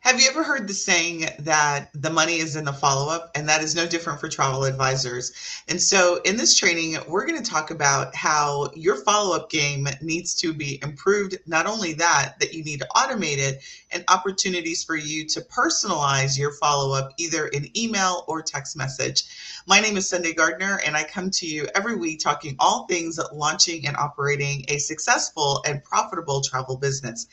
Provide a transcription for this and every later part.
Have you ever heard the saying that the money is in the follow up? And that is no different for travel advisors. And so, in this training, we're going to talk about how your follow up game needs to be improved. Not only that, that you need to automate it and opportunities for you to personalize your follow up either in email or text message. My name is Sundey Gardner, and I come to you every week talking all things launching and operating a successful and profitable travel business.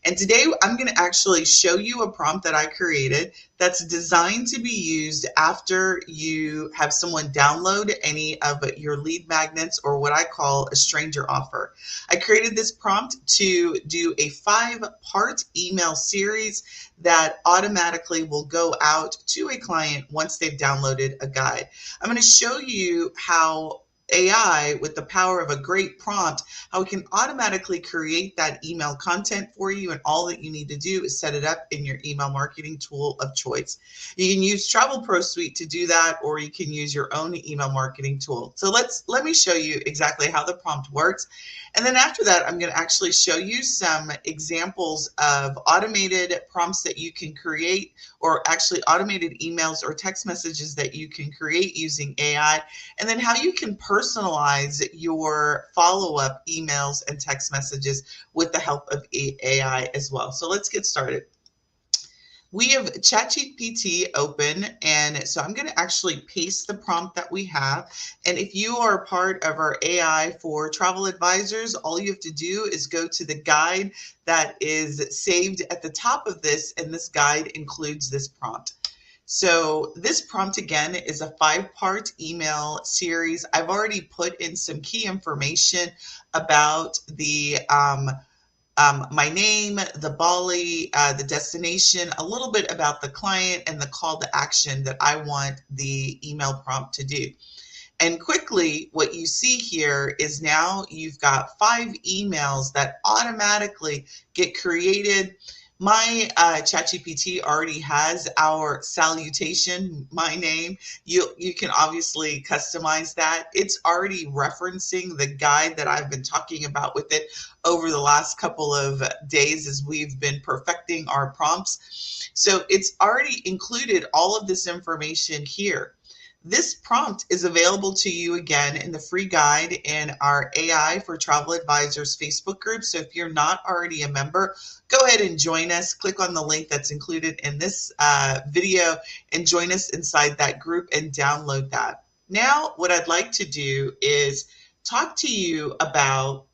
And today I'm going to actually show you a prompt that I created that's designed to be used after you have someone download any of your lead magnets or what I call a stranger offer. I created this prompt to do a 5-part email series that automatically will go out to a client once they've downloaded a guide. I'm going to show you how AI, with the power of a great prompt, how it can automatically create that email content for you, and all that you need to do is set it up in your email marketing tool of choice. You can use Travel Pro Suite to do that, or you can use your own email marketing tool. So let me show you exactly how the prompt works. And then after that, I'm going to actually show you some examples of automated prompts that you can create, or actually automated emails or text messages that you can create using AI, and then how you can personalize your follow-up emails and text messages with the help of AI as well. So let's get started. We have ChatGPT open, and so I'm going to actually paste the prompt that we have. And if you are part of our AI for travel advisors, all you have to do is go to the guide that is saved at the top of this, and this guide includes this prompt. So this prompt, again, is a 5-part email series. I've already put in some key information about the my name, the Bali, the destination, a little bit about the client, and the call to action that I want the email prompt to do. And quickly, what you see here is now you've got 5 emails that automatically get created. My ChatGPT already has our salutation, my name. You can obviously customize that. It's already referencing the guide that I've been talking about with it over the last couple of days as we've been perfecting our prompts. So it's already included all of this information here. This prompt is available to you again in the free guide in our AI for Travel Advisors Facebook group. So if you're not already a member, go ahead and join us. Click on the link that's included in this video and join us inside that group and download that. Now, what I'd like to do is talk to you about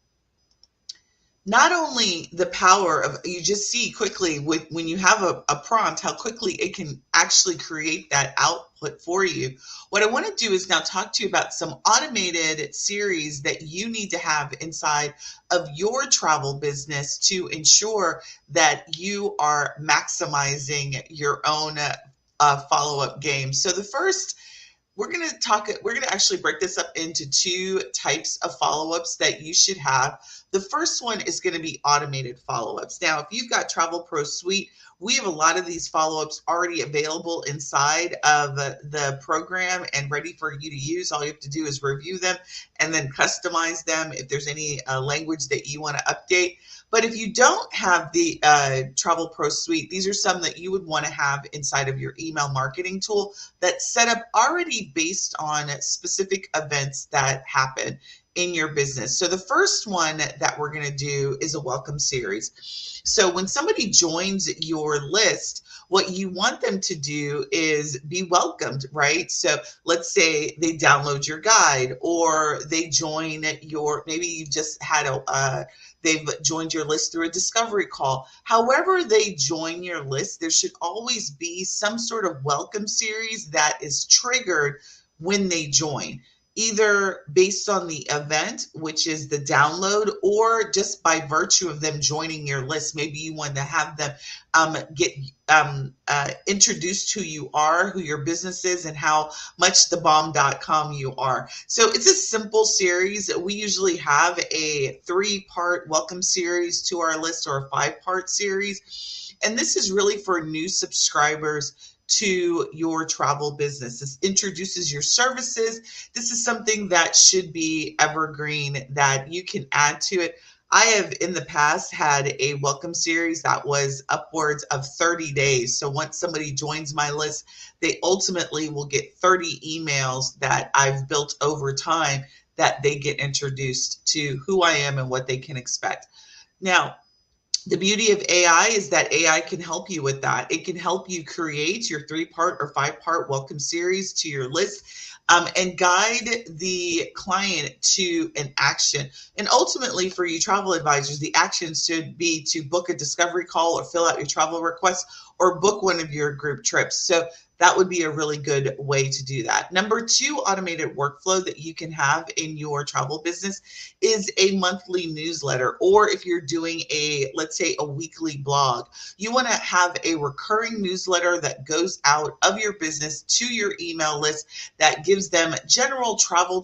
not only the power of, you just see quickly when you have a prompt, how quickly it can actually create that output for you. What I want to do is now talk to you about some automated series that you need to have inside of your travel business to ensure that you are maximizing your own follow-up game. So the first, we're going to actually break this up into 2 types of follow-ups that you should have. The first one is going to be automated follow-ups. Now, if you've got Travel Pro Suite, we have a lot of these follow-ups already available inside of the program and ready for you to use. All you have to do is review them and then customize them if there's any language that you want to update. But if you don't have the Travel Pro Suite, these are some that you would want to have inside of your email marketing tool that's set up already based on specific events that happen in your business. So the first one that we're going to do is a welcome series. So when somebody joins your list, what you want them to do is be welcomed, right? So let's say they download your guide, or they join maybe you just had they've joined your list through a discovery call. However they join your list, there should always be some sort of welcome series that is triggered when they join, either based on the event, which is the download, or just by virtue of them joining your list. Maybe you want to have them get introduced who you are, who your business is, and how much thebomb.com you are. So it's a simple series. We usually have a 3-part welcome series to our list, or a 5-part series. And this is really for new subscribers to your travel business. This introduces your services. This is something that should be evergreen, that you can add to it I have in the past had a welcome series that was upwards of 30 days. So once somebody joins my list, they ultimately will get 30 emails that I've built over time that they get introduced to who I am and what they can expect. Now, the beauty of AI is that AI can help you with that. It can help you create your 3-part or 5-part welcome series to your list, and guide the client to an action. And ultimately, for you travel advisors, the action should be to book a discovery call or fill out your travel request or book one of your group trips. So that would be a really good way to do that. Number 2 automated workflow that you can have in your travel business is a monthly newsletter, or if you're doing let's say a weekly blog, you want to have a recurring newsletter that goes out of your business to your email list that gives them general travel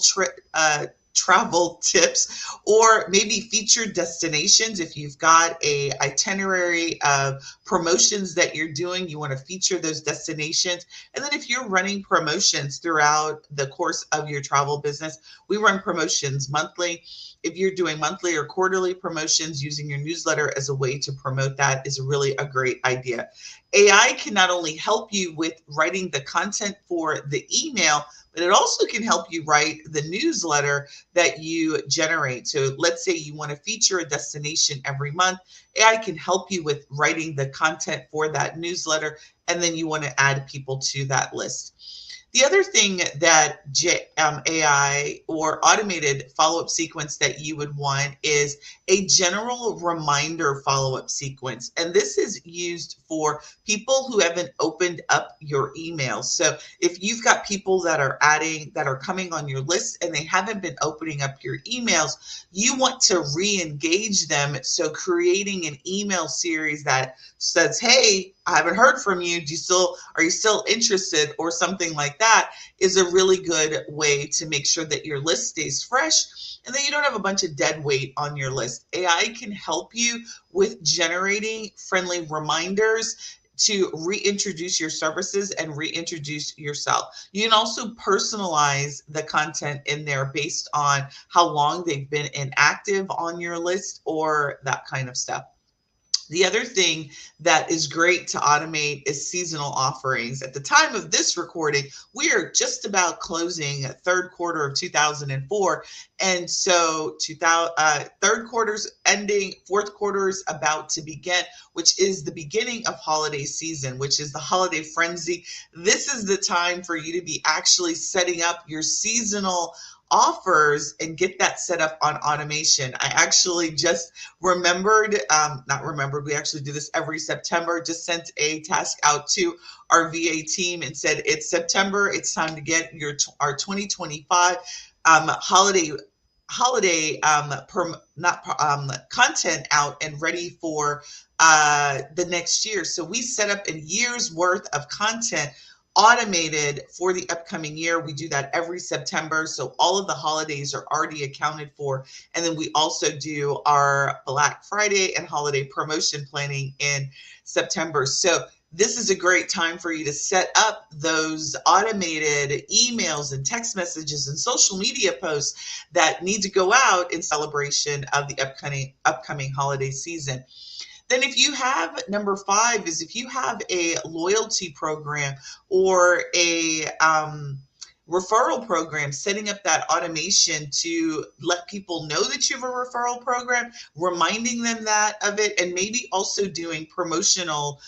tips, or maybe featured destinations. If you've got a itinerary of promotions that you're doing, you want to feature those destinations. And then if you're running promotions throughout the course of your travel business, we run promotions monthly. If you're doing monthly or quarterly promotions, using your newsletter as a way to promote that is really a great idea. AI can not only help you with writing the content for the email, but it also can help you write the newsletter that you generate. So let's say you want to feature a destination every month. AI can help you with writing the content for that newsletter, and then you want to add people to that list. The other thing that AI or automated follow-up sequence that you would want is a general reminder follow-up sequence. And this is used for people who haven't opened up your emails. So if you've got people that are coming on your list and they haven't been opening up your emails, you want to re-engage them. So creating an email series that says, hey, I haven't heard from you. Are you still interested, or something like that, is a really good way to make sure that your list stays fresh and that you don't have a bunch of dead weight on your list. AI can help you with generating friendly reminders to reintroduce your services and reintroduce yourself. You can also personalize the content in there based on how long they've been inactive on your list or that kind of stuff. The other thing that is great to automate is seasonal offerings. At the time of this recording, we are just about closing third quarter of 2004. And so third quarter's ending, fourth quarter's about to begin, which is the beginning of holiday season, which is the holiday frenzy. This is the time for you to be actually setting up your seasonal offers and get that set up on automation. I actually just we actually do this every September, just sent a task out to our VA team and said, it's September, it's time to get our 2025 holiday content out and ready for the next year. So we set up a year's worth of content automated for the upcoming year. We do that every September. So all of the holidays are already accounted for. And then we also do our Black Friday and holiday promotion planning in September. So this is a great time for you to set up those automated emails and text messages and social media posts that need to go out in celebration of the upcoming holiday season. Then if you have, number 5 is if you have a loyalty program or a referral program, setting up that automation to let people know that you have a referral program, reminding them of it, and maybe also doing promotional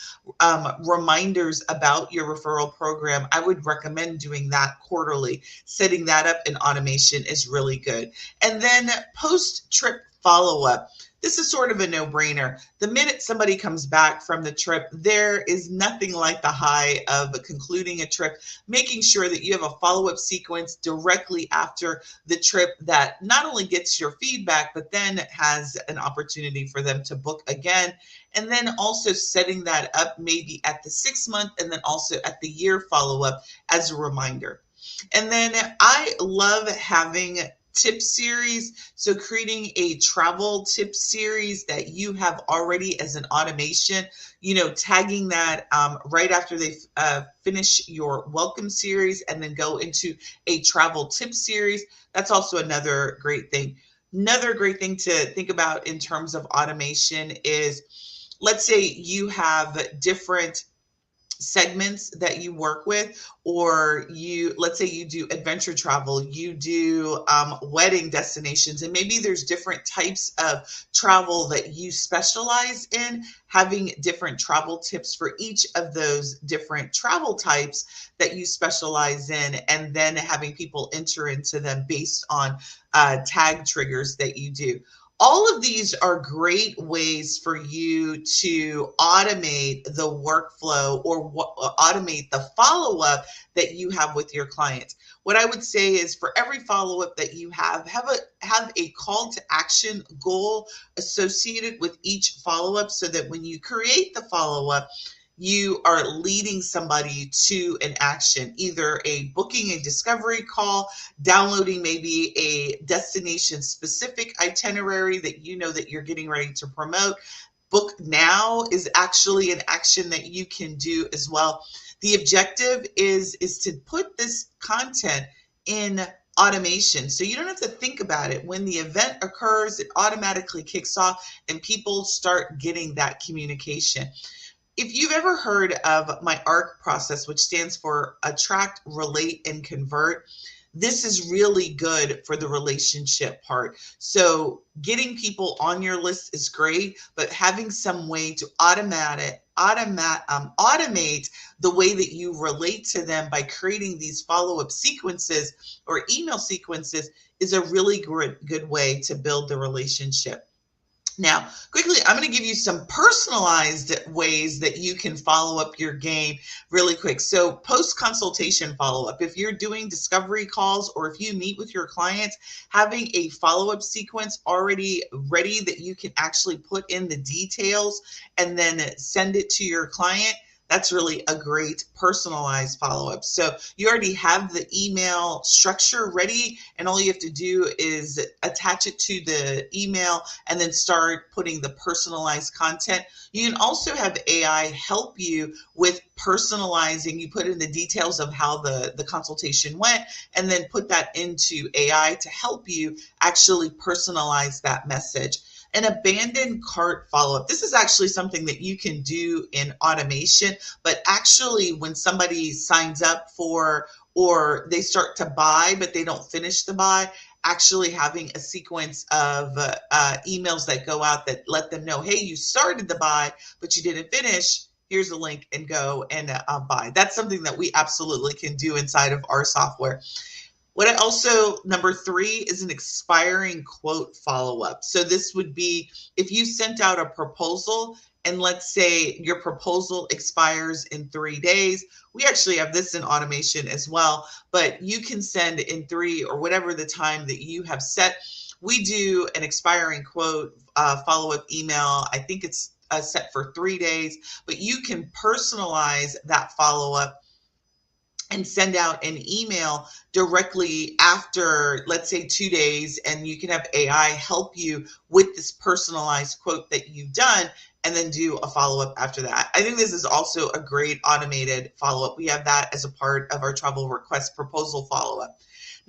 reminders about your referral program. I would recommend doing that quarterly. Setting that up in automation is really good. And then post-trip follow-up. This is sort of a no-brainer. The minute somebody comes back from the trip, there is nothing like the high of concluding a trip, making sure that you have a follow-up sequence directly after the trip that not only gets your feedback, but then has an opportunity for them to book again. And then also setting that up maybe at the 6-month and then also at the year follow-up as a reminder. And then I love having tip series. So creating a travel tip series that you have already as an automation, tagging that right after they finish your welcome series and then go into a travel tip series. That's also another great thing. Another great thing to think about in terms of automation is, let's say you have different segments that you work with, or let's say you do adventure travel, you do wedding destinations, and maybe there's different types of travel that you specialize in. Having different travel tips for each of those different travel types that you specialize in, and then having people enter into them based on tag triggers that you do. All of these are great ways for you to automate the workflow, or automate the follow-up that you have with your clients. What I would say is, for every follow-up that you have a call to action goal associated with each follow-up, so that when you create the follow-up, you are leading somebody to an action, either a booking a discovery call, downloading maybe a destination specific itinerary that you know that you're getting ready to promote. Book now is actually an action that you can do as well. The objective is to put this content in automation, so you don't have to think about it. When the event occurs, it automatically kicks off and people start getting that communication. If you've ever heard of my ARC process, which stands for attract, relate, and convert, this is really good for the relationship part. So getting people on your list is great, but having some way to automate the way that you relate to them by creating these follow-up sequences or email sequences is a really good way to build the relationship. Now, quickly, I'm going to give you some personalized ways that you can follow up your game really quick. So post-consultation follow-up. If you're doing discovery calls, or if you meet with your clients, having a follow-up sequence already ready that you can actually put in the details and then send it to your client, that's really a great personalized follow-up. So you already have the email structure ready, and all you have to do is attach it to the email and then start putting the personalized content. You can also have AI help you with personalizing. You put in the details of how the consultation went, and then put that into AI to help you actually personalize that message. An abandoned cart follow-up. This is actually something that you can do in automation, but actually when somebody signs up for, or they start to buy, but they don't finish the buy, actually having a sequence of emails that go out that let them know, hey, you started the buy, but you didn't finish. Here's a link and go and buy. That's something that we absolutely can do inside of our software. What I also, number 3 is an expiring quote follow-up. So this would be if you sent out a proposal, and let's say your proposal expires in 3 days. We actually have this in automation as well, but you can send in 3 or whatever the time that you have set. We do an expiring quote follow-up email. I think it's set for 3 days, but you can personalize that follow-up and send out an email directly after, let's say, 2 days, and you can have AI help you with this personalized quote that you've done, and then do a follow-up after that. I think this is also a great automated follow-up. We have that as a part of our travel request proposal follow-up.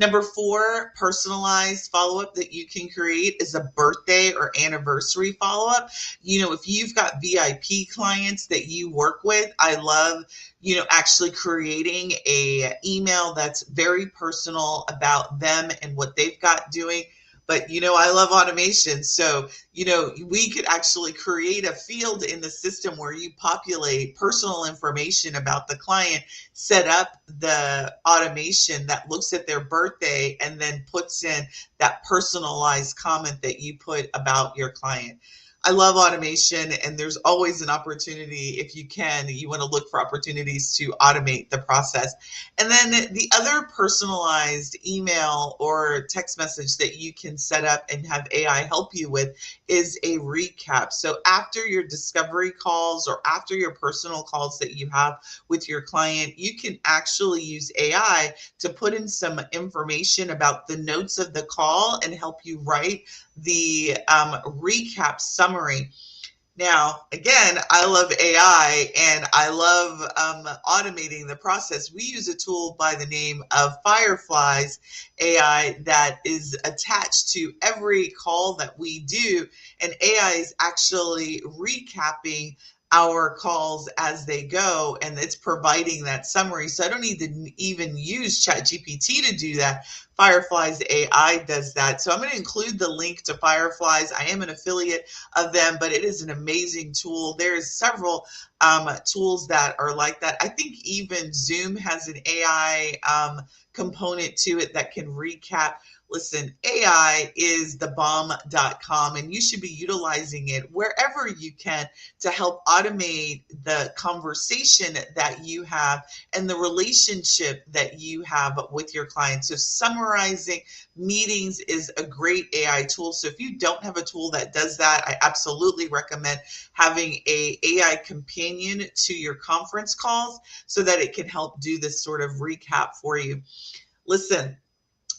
Number 4, personalized follow-up that you can create is a birthday or anniversary follow-up. You know, if you've got VIP clients that you work with, I love, you know, actually creating a email that's very personal about them and what they've got doing. But, you know, I love automation. So, you know, we could actually create a field in the system where you populate personal information about the client, set up the automation that looks at their birthday and then puts in that personalized comment that you put about your client. I love automation, and there's always an opportunity. If you can, you want to look for opportunities to automate the process. And then the other personalized email or text message that you can set up and have AI help you with is a recap. So after your discovery calls or after your personal calls that you have with your client, you can actually use AI to put in some information about the notes of the call and help you write the recap summary. Now, again, I love AI and I love automating the process. We use a tool by the name of Fireflies AI that is attached to every call that we do. And AI is actually recapping our calls as they go, and it's providing that summary. So I don't need to even use ChatGPT to do that. Fireflies AI does that. So I'm going to include the link to Fireflies. I am an affiliate of them, but it is an amazing tool. There's several tools that are like that. I think even Zoom has an AI component to it that can recap. Listen, AI is the bomb.com, and you should be utilizing it wherever you can to help automate the conversation that you have and the relationship that you have with your clients. So summarizing meetings is a great AI tool. So if you don't have a tool that does that, I absolutely recommend having a AI companion to your conference calls so that it can help do this sort of recap for you. Listen,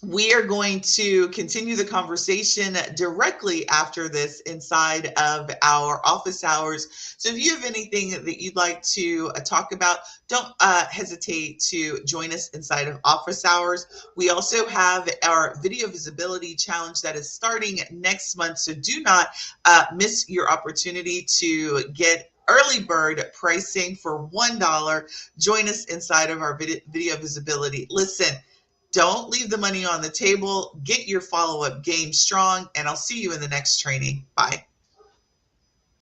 we are going to continue the conversation directly after this inside of our office hours. So if you have anything that you'd like to talk about, don't hesitate to join us inside of office hours. We also have our video visibility challenge that is starting next month. So do not miss your opportunity to get early bird pricing for $1. Join us inside of our video visibility. Listen, don't leave the money on the table. Get your follow-up game strong, and I'll see you in the next training. Bye.